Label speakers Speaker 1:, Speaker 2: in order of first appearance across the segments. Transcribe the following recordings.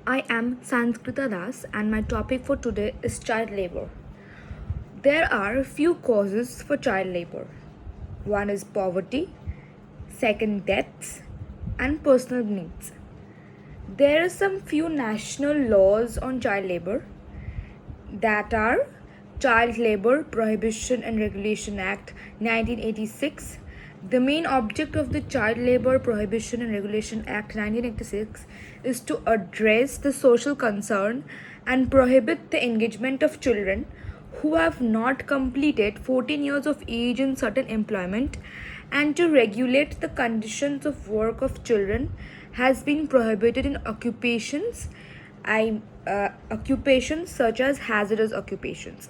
Speaker 1: I am Sanskrita Das and my topic for today is child labor. There are few causes for child labor. One is poverty, second deaths, and personal needs. There are some few national laws on child labor that are Child Labor Prohibition and Regulation Act 1986. The main object of the Child Labor Prohibition and Regulation Act 1986 is to address the social concern and prohibit the engagement of children who have not completed 14 years of age in certain employment, and to regulate the conditions of work of children has been prohibited in occupations such as hazardous occupations.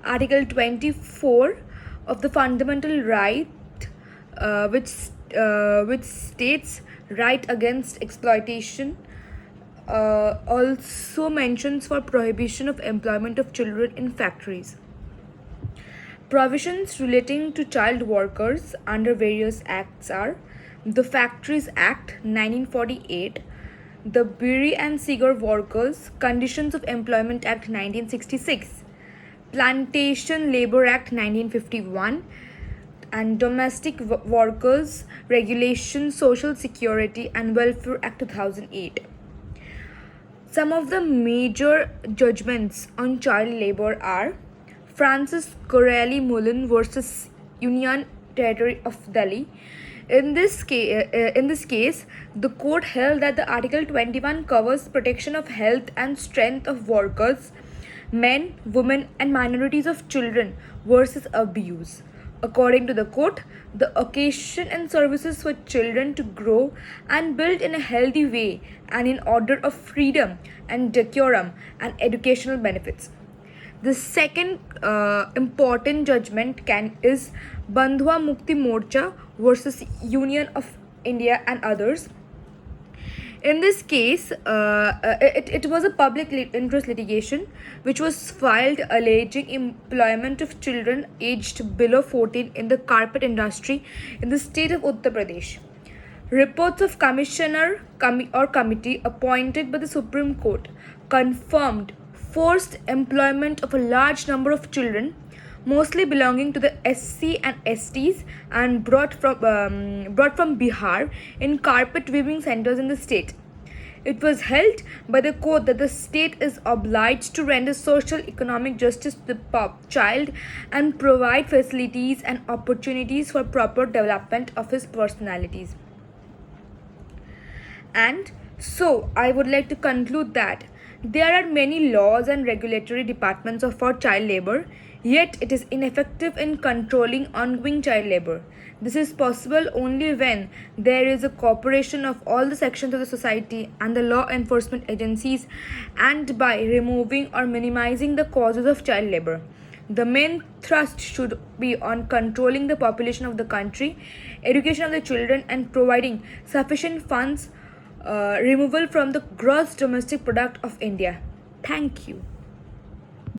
Speaker 1: Article 24 of the Fundamental Right, which states right against exploitation, also mentions for prohibition of employment of children in factories. Provisions relating to child workers under various acts are the Factories Act 1948, the Biri and Cigar Workers Conditions of Employment Act 1966, Plantation Labor Act 1951, and Domestic Workers Regulation Social Security and Welfare Act 2008. Some of the major judgments on child labor are Francis Corelli Mullen versus Union Territory of Delhi. In this case, the court held that the Article 21 covers protection of health and strength of workers, men, women, and minorities of children versus abuse. According to the court, the occasion and services for children to grow and build in a healthy way and in order of freedom and decorum and educational benefits. The second important judgment is Bandhua Mukti Morcha versus Union of India and others. In this case, it was a public interest litigation which was filed alleging employment of children aged below 14 in the carpet industry in the state of Uttar Pradesh. Reports of commissioner or committee appointed by the Supreme Court confirmed forced employment of a large number of children, mostly belonging to the SC and STs, and brought from Bihar in carpet weaving centers in the state. It was held by the court that the state is obliged to render social economic justice to the child and provide facilities and opportunities for proper development of his personalities. And so I would like to conclude that there are many laws and regulatory departments for child labor, yet it is ineffective in controlling ongoing child labor. This is possible only when there is a cooperation of all the sections of the society and the law enforcement agencies, and by removing or minimizing the causes of child labor. The main thrust should be on controlling the population of the country, education of the children, and providing sufficient funds removal from the gross domestic product of India. Thank you.